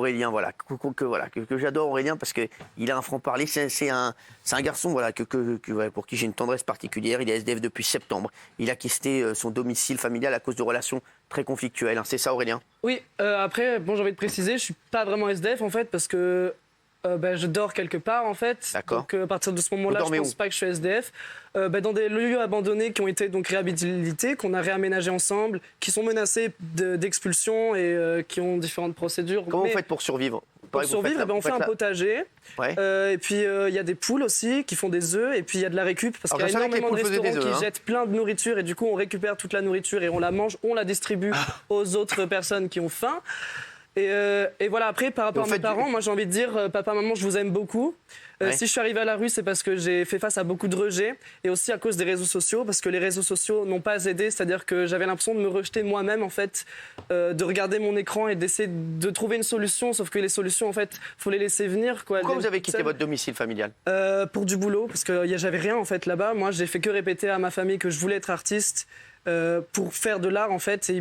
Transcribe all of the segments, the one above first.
Aurélien, voilà, que j'adore Aurélien parce qu'il a un franc-parler. C'est un garçon voilà, pour qui j'ai une tendresse particulière. Il est SDF depuis septembre. Il a quitté son domicile familial à cause de relations très conflictuelles. C'est ça, Aurélien? Oui, après, bon, j'ai envie de préciser, je suis pas vraiment SDF en fait parce que je dors quelque part en fait. D'accord. Donc à partir de ce moment-là, je pense pas que je suis SDF. Dans des lieux abandonnés qui ont été donc réhabilités, qu'on a réaménagés ensemble, qui sont menacés d'expulsion et qui ont différentes procédures. Comment vous faites pour survivre? Pour survivre, on fait un potager. Ouais. Et puis il y a des poules aussi qui font des œufs. Et puis il y a de la récup parce qu'il y a énormément de restaurants qui jettent plein de nourriture. Et du coup, on récupère toute la nourriture et on la mange, on la distribue aux autres personnes qui ont faim. Et voilà, après, par rapport à mes parents, moi j'ai envie de dire, papa, maman, je vous aime beaucoup. Si je suis arrivé à la rue, c'est parce que j'ai fait face à beaucoup de rejets et aussi à cause des réseaux sociaux, parce que les réseaux sociaux n'ont pas aidé, c'est-à-dire que j'avais l'impression de me rejeter moi-même, en fait, de regarder mon écran et d'essayer de trouver une solution, sauf que les solutions, en fait, faut les laisser venir, quoi. Pourquoi vous avez quitté votre domicile familial? Pour du boulot, parce que j'avais rien, en fait, là-bas. Moi, j'ai fait que répéter à ma famille que je voulais être artiste pour faire de l'art, en fait, et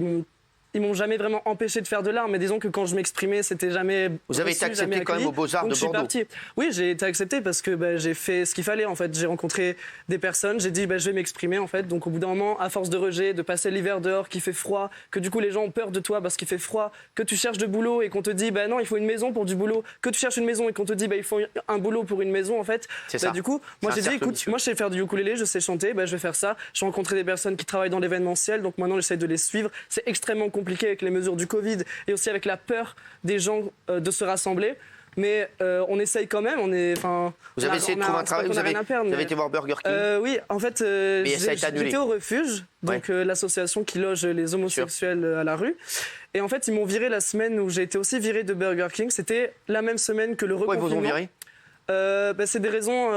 ils m'ont jamais vraiment empêché de faire de l'art, mais disons que quand je m'exprimais, c'était jamais. Vous avez été accepté quand même aux Beaux-Arts de Bordeaux. Oui, j'ai été accepté parce que j'ai fait ce qu'il fallait en fait. J'ai rencontré des personnes, j'ai dit je vais m'exprimer en fait. Donc au bout d'un moment, à force de rejet, de passer l'hiver dehors, qu'il fait froid, que du coup les gens ont peur de toi parce qu'il fait froid, que tu cherches de boulot et qu'on te dit non, il faut une maison pour du boulot, que tu cherches une maison et qu'on te dit il faut un boulot pour une maison en fait. Du coup, moi j'ai dit écoute, moi je sais faire du ukulélé, je sais chanter, je vais faire ça. J'ai rencontré des personnes qui travaillent dans l'événementiel, donc maintenant j'essaie de les suivre. C'est extrêmement compliqué avec les mesures du Covid et aussi avec la peur des gens de se rassembler. Mais on essaye quand même. Vous avez essayé de trouver un travail, vous avez été voir Burger King? Oui, en fait, j'étais au refuge, donc l'association qui loge les homosexuels à la rue. Et en fait, ils m'ont viré la semaine où j'ai été aussi viré de Burger King. C'était la même semaine que le reconfinement. Pourquoi ils vous ont viré? C'est des raisons...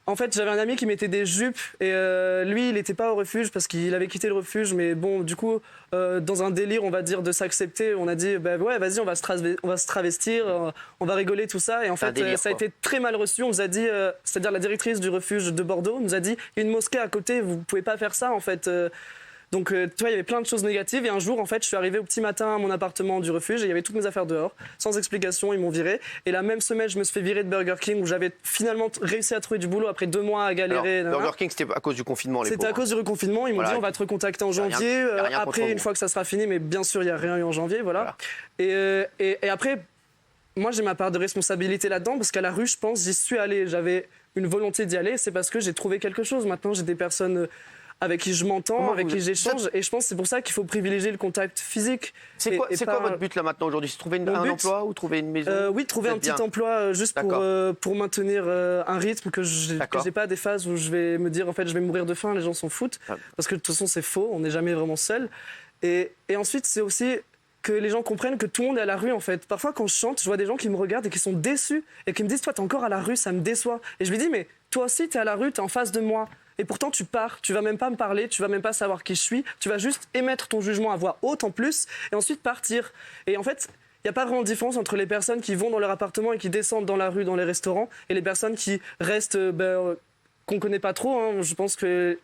En fait, j'avais un ami qui mettait des jupes et lui, il n'était pas au refuge parce qu'il avait quitté le refuge. Mais bon, du coup, dans un délire, on va dire, de s'accepter, on a dit, ouais, vas-y, on va se travestir, on va rigoler, tout ça. Et en fait, ça a été très mal reçu. On nous a dit, c'est-à-dire la directrice du refuge de Bordeaux, nous a dit, il y a une mosquée à côté, vous pouvez pas faire ça, en fait. Donc, tu vois, il y avait plein de choses négatives. Et un jour, en fait, je suis arrivé au petit matin à mon appartement du refuge et il y avait toutes mes affaires dehors. Sans explication, ils m'ont viré. Et la même semaine, je me suis fait virer de Burger King où j'avais finalement réussi à trouver du boulot après 2 mois à galérer. Alors, Burger King, c'était à cause du confinement, les pauvres. C'était à cause du reconfinement. Ils m'ont dit, on va te recontacter en janvier. Après, une fois que ça sera fini. Mais bien sûr, il n'y a rien eu en janvier. Voilà. Et après, moi, j'ai ma part de responsabilité là-dedans parce qu'à la rue, je pense, j'y suis allé. J'avais une volonté d'y aller. C'est parce que j'ai trouvé quelque chose. Maintenant, j'ai des personnes avec qui je m'entends, avec qui j'échange. Et je pense que c'est pour ça qu'il faut privilégier le contact physique. C'est quoi votre but là maintenant aujourd'hui? C'est trouver un emploi ou trouver une maison? Oui, trouver un petit emploi juste pour maintenir un rythme que j'ai pas des phases où je vais me dire en fait je vais mourir de faim, les gens s'en foutent. Parce que de toute façon c'est faux, on n'est jamais vraiment seul. Et ensuite c'est aussi que les gens comprennent que tout le monde est à la rue en fait. Parfois quand je chante, je vois des gens qui me regardent et qui sont déçus et qui me disent toi t'es encore à la rue, ça me déçoit. Et je lui dis mais toi aussi t'es à la rue, t'es en face de moi. Et pourtant, tu pars, tu vas même pas me parler, tu vas même pas savoir qui je suis, tu vas juste émettre ton jugement à voix haute en plus, et ensuite partir. Et en fait, il n'y a pas vraiment de différence entre les personnes qui vont dans leur appartement et qui descendent dans la rue, dans les restaurants, et les personnes qui restent, qu'on connaît pas trop. Hein. Je pense que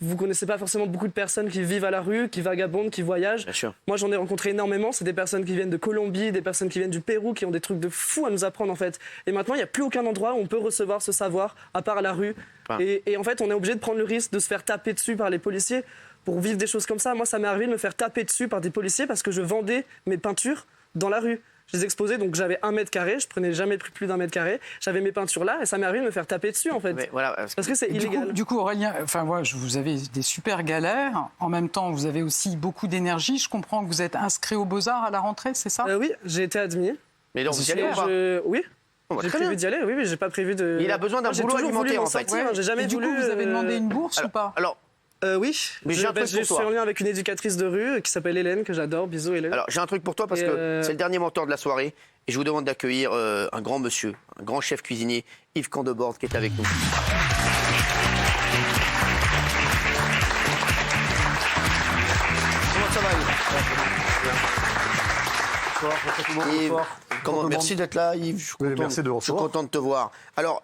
vous connaissez pas forcément beaucoup de personnes qui vivent à la rue, qui vagabondent, qui voyagent. Bien sûr. Moi, j'en ai rencontré énormément. C'est des personnes qui viennent de Colombie, des personnes qui viennent du Pérou, qui ont des trucs de fou à nous apprendre, en fait. Et maintenant, il n'y a plus aucun endroit où on peut recevoir ce savoir, à part à la rue. Et en fait, on est obligé de prendre le risque de se faire taper dessus par les policiers pour vivre des choses comme ça. Moi, ça m'est arrivé de me faire taper dessus par des policiers parce que je vendais mes peintures dans la rue. Je les exposais, donc j'avais 1 mètre carré, je prenais jamais plus d'1 mètre carré. J'avais mes peintures là et ça m'est arrivé de me faire taper dessus en fait. Mais voilà, parce que c'est illégal. Du coup, Aurélien, vous avez des super galères. En même temps, vous avez aussi beaucoup d'énergie. Je comprends que vous êtes inscrit aux Beaux-Arts à la rentrée, c'est ça? Oui, j'ai été admis. Mais donc, vous y allez ou pas? Oui. J'ai prévu d'y aller, oui, mais j'ai pas prévu de. Il a besoin d'un boulot alimentaire en fait. J'ai jamais voulu. Du coup, vous avez demandé une bourse ou pas? Alors. Oui, mais j'ai un truc pour toi. Je suis en lien avec une éducatrice de rue qui s'appelle Hélène, que j'adore. Bisous Hélène. Alors j'ai un truc pour toi parce que c'est le dernier mentor de la soirée et je vous demande d'accueillir un grand monsieur, un grand chef cuisinier, Yves Candebord, qui est avec nous. Comment ça va Yves? Merci d'être là Yves, je suis content de te voir. Alors,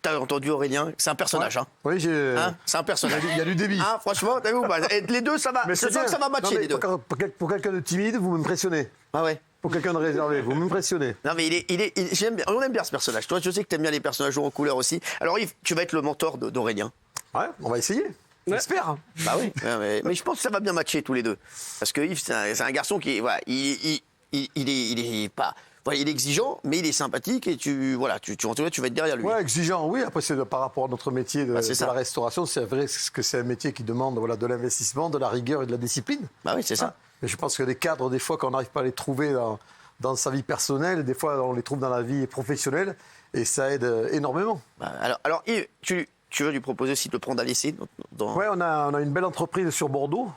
t'as entendu Aurélien, c'est un personnage. Hein. Oui, c'est un personnage. Il y a du débit. Hein, franchement, t'as vu ou pas? Les deux, ça va. Je sens que ça va matcher les deux. Pour quelqu'un de timide, vous m'impressionnez. Ah ouais. Faut quelqu'un de réservé, vous m'impressionnez. Non, mais j'aime bien, on aime bien ce personnage. Toi, je sais que tu aimes bien les personnages en couleur aussi. Alors, Yves, tu vas être le mentor d'Aurélien. Ouais, on va essayer. J'espère. Bah oui. Mais je pense que ça va bien matcher tous les deux. Parce que Yves, c'est un garçon qui, voilà, il est pas. Voilà, il est exigeant, mais il est sympathique et tu vas être derrière lui. Ouais, exigeant, oui. Après, c'est par rapport à notre métier de la restauration. C'est vrai que c'est un métier qui demande de l'investissement, de la rigueur et de la discipline. Bah oui, c'est ça. Mais je pense que les cadres, des fois, quand on n'arrive pas à les trouver dans sa vie personnelle, des fois, on les trouve dans la vie professionnelle et ça aide énormément. Bah, alors Yves, tu veux lui proposer aussi de prendre à l'essai Ouais, on a une belle entreprise sur Bordeaux.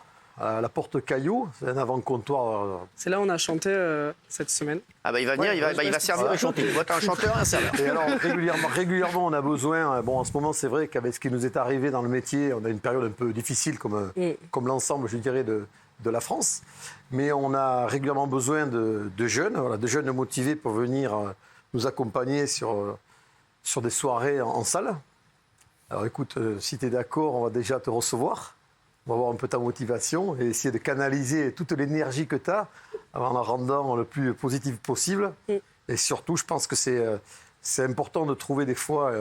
À la Porte Caillou, c'est un avant-comptoir. C'est là où on a chanté cette semaine. Ah bah il va venir, il va servir et chanter. Tu vois, t'as un chanteur et un serveur. Et alors régulièrement, on a besoin. Bon, en ce moment, c'est vrai qu'avec ce qui nous est arrivé dans le métier, on a une période un peu difficile, comme l'ensemble, je dirais, de la France. Mais on a régulièrement besoin de jeunes, de jeunes motivés pour venir nous accompagner sur des soirées en salle. Alors écoute, si tu es d'accord, on va déjà te recevoir. On va voir un peu ta motivation et essayer de canaliser toute l'énergie que tu as en la rendant le plus positive possible. Et surtout, je pense que c'est important de trouver des fois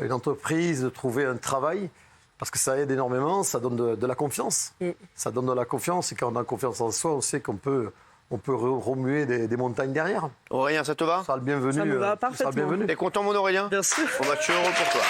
une entreprise, de trouver un travail, parce que ça aide énormément, ça donne de la confiance. Ça donne de la confiance et quand on a confiance en soi, on sait qu'on peut remuer des montagnes derrière. Aurélien, ça te va? Ça sera le bienvenu. Ça me va parfaitement. T'es content, mon Aurélien? Bien sûr. On va te heureux pour toi.